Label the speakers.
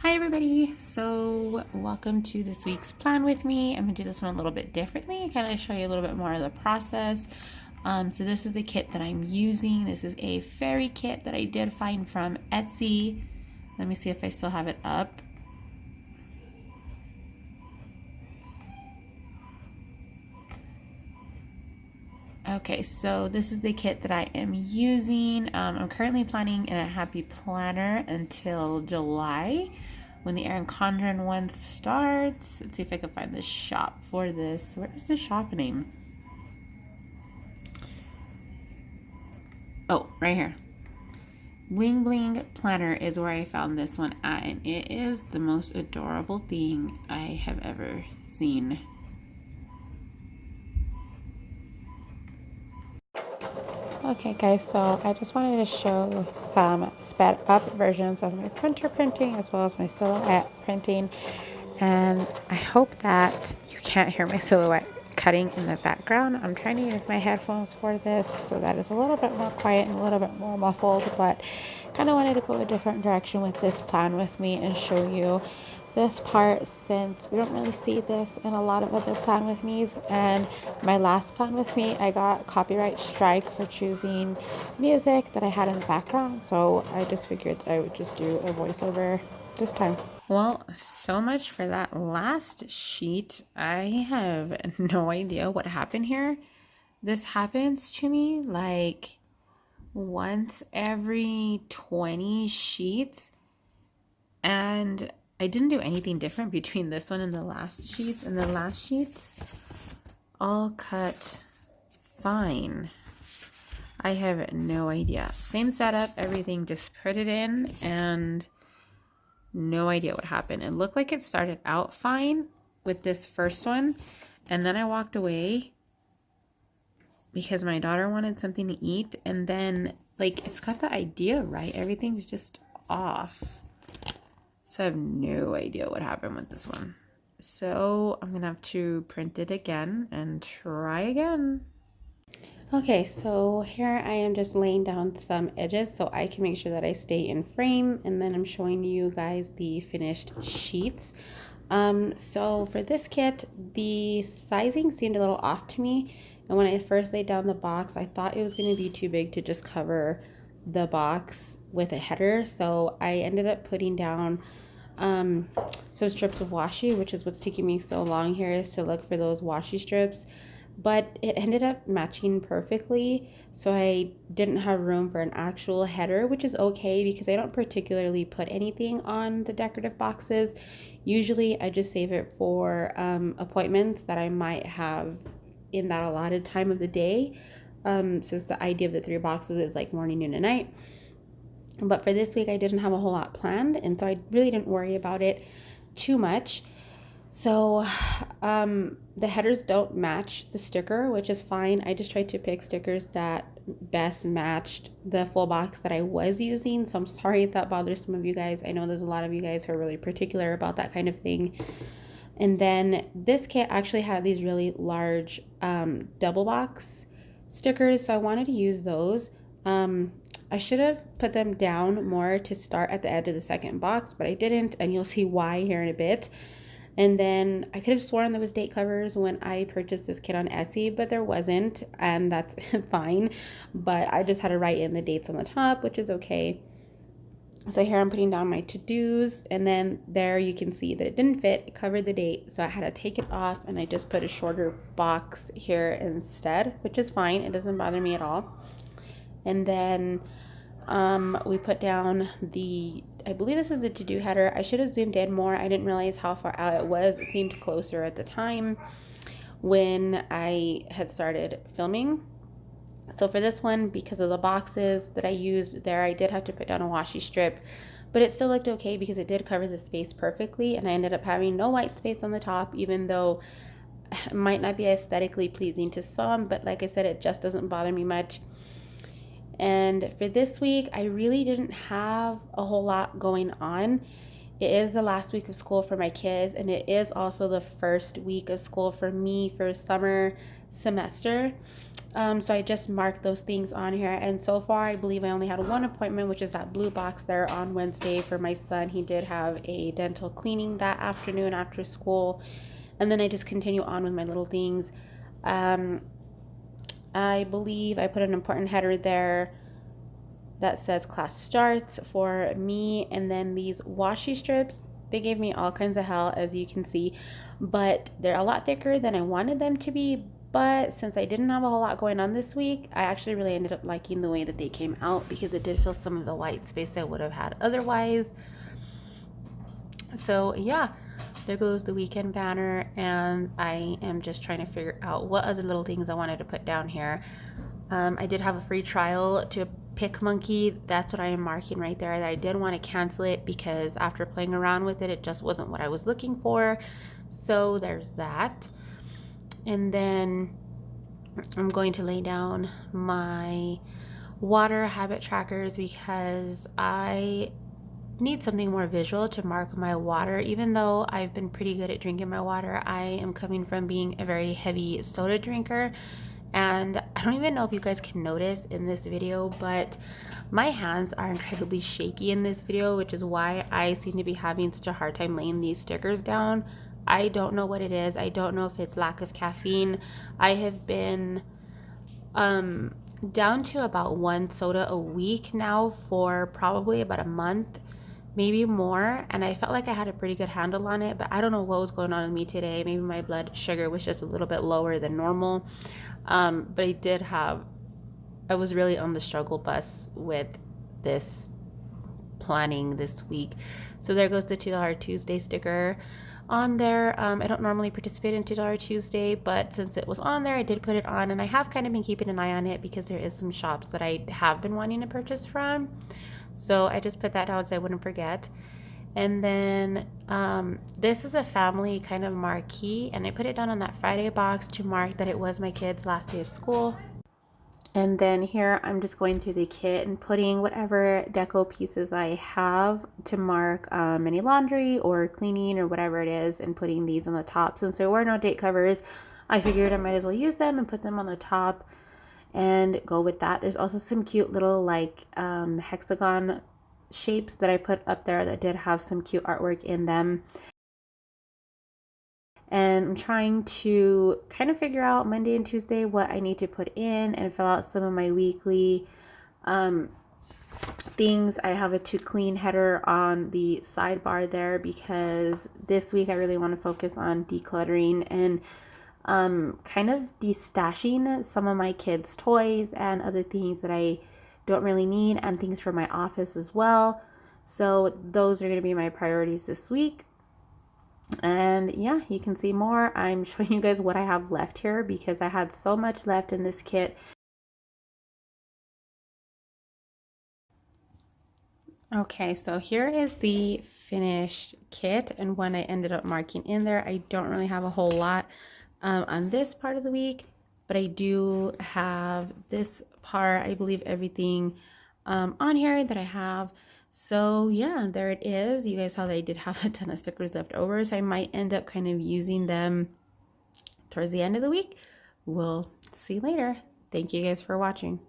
Speaker 1: Hi everybody, so welcome to this week's plan with me. I'm gonna do this one a little bit differently, kind of show you a little bit more of the process. So this is the kit that I'm using. This is a fairy kit that I did find from Etsy. Let me see if I still have it up. Okay, so this is the kit that I am using. I'm currently planning in a happy planner until July when the Erin Condren one starts. Let's see if I can find the shop for this. Where is the shop name? Oh, right here. Bling Bling Planner is where I found this one at, and it is the most adorable thing I have ever seen. Okay guys, so I just wanted to show some sped up versions of my printer printing as well as my silhouette printing, and I hope that you can't hear my silhouette cutting in the background. I'm trying to use my headphones for this so that it's a little bit more quiet and a little bit more muffled, but kind of wanted to go a different direction with this plan with me and show you this part, since we don't really see this in a lot of other plan with me's. And my last plan with me, I got copyright strike for choosing music that I had in the background, so I just figured that I would just do a voiceover this time. Well, so much for that last sheet. I have no idea what happened here. This happens to me like once every 20 sheets, and I didn't do anything different between this one and the last sheets, and the last sheets all cut fine. I have no idea. Same setup, everything, just put it in, and no idea what happened. It looked like it started out fine with this first one, and then I walked away because my daughter wanted something to eat, and then like it's got the idea right, everything's just off. So I have no idea what happened with this one. So I'm gonna have to print it again and try again. Okay, so here I am just laying down some edges so I can make sure that I stay in frame, and then I'm showing you guys the finished sheets. So for this kit, the sizing seemed a little off to me, and when I first laid down the box, I thought it was going to be too big to just cover the box with a header, so I ended up putting down some strips of washi, which is what's taking me so long here, is to look for those washi strips. But it ended up matching perfectly, so I didn't have room for an actual header, which is okay because I don't particularly put anything on the decorative boxes. Usually I just save it for appointments that I might have in that allotted time of the day, since the idea of the 3 boxes is like morning, noon, and night. But for this week I didn't have a whole lot planned, and so I really didn't worry about it too much. So the headers don't match the sticker, which is fine. I just tried to pick stickers that best matched the full box that I was using. So I'm sorry if that bothers some of you guys. I know there's a lot of you guys who are really particular about that kind of thing. And then this kit actually had these really large double box stickers, so I wanted to use those. I should have put them down more to start at the end of the second box, but I didn't, and you'll see why here in a bit. And then I could have sworn there was date covers when I purchased this kit on Etsy, but there wasn't, and that's fine. But I just had to write in the dates on the top, which is okay. So here I'm putting down my to-dos, and then there you can see that it didn't fit, it covered the date, so I had to take it off, and I just put a shorter box here instead, which is fine. It doesn't bother me at all. And then we put down the, I believe this is a to-do header. I should have zoomed in more. I didn't realize how far out it was. It seemed closer at the time when I had started filming. So for this one, because of the boxes that I used there, I did have to put down a washi strip, but it still looked okay because it did cover the space perfectly, and I ended up having no white space on the top, even though it might not be aesthetically pleasing to some, but like I said, it just doesn't bother me much. And for this week, I really didn't have a whole lot going on. It is the last week of school for my kids, and it is also the first week of school for me for summer semester. So I just marked those things on here, and so far I believe I only had one appointment, which is that blue box there on Wednesday for my son. He did have a dental cleaning that afternoon after school, and then I just continue on with my little things. I believe I put an important header there that says class starts for me, and then these washi strips, they gave me all kinds of hell, as you can see, but they're a lot thicker than I wanted them to be. But since I didn't have a whole lot going on this week, I actually really ended up liking the way that they came out, because it did fill some of the white space I would have had otherwise. So yeah, there goes the weekend banner, and I am just trying to figure out what other little things I wanted to put down here. I did have a free trial to PicMonkey. That's what I am marking right there. I did want to cancel it because after playing around with it, it just wasn't what I was looking for. So there's that. And then I'm going to lay down my water habit trackers because I need something more visual to mark my water. Even though I've been pretty good at drinking my water, I am coming from being a very heavy soda drinker. And I don't even know if you guys can notice in this video, but my hands are incredibly shaky in this video, which is why I seem to be having such a hard time laying these stickers down. I don't know what it is. I don't know if it's lack of caffeine. I have been down to about one soda a week now for probably about a month, maybe more, and I felt like I had a pretty good handle on it, but I don't know what was going on with me today. Maybe my blood sugar was just a little bit lower than normal. But I was really on the struggle bus with this planning this week. So there goes the $2 Tuesday sticker on there. I don't normally participate in $2 Tuesday, but since it was on there, I did put it on, and I have kind of been keeping an eye on it because there is some shops that I have been wanting to purchase from. So I just put that down so I wouldn't forget. And then this is a family kind of marquee, and I put it down on that Friday box to mark that it was my kids' last day of school. And then here I'm just going through the kit and putting whatever deco pieces I have to mark any laundry or cleaning or whatever it is, and putting these on the top. Since there were no date covers, I figured I might as well use them and put them on the top and go with that. There's also some cute little like hexagon shapes that I put up there that did have some cute artwork in them. And I'm trying to kind of figure out Monday and Tuesday what I need to put in and fill out some of my weekly things. I have a to clean header on the sidebar there because this week I really want to focus on decluttering and kind of destashing some of my kids' toys and other things that I don't really need, and things for my office as well. So those are going to be my priorities this week. And yeah, you can see more. I'm showing you guys what I have left here because I had so much left in this kit. Okay, so here is the finished kit and when I ended up marking in there. I don't really have a whole lot on this part of the week, but I do have this part. I believe everything on here that I have. So yeah, there it is. You guys saw that I did have a ton of stickers left over, so I might end up kind of using them towards the end of the week. We'll see you later. Thank you guys for watching.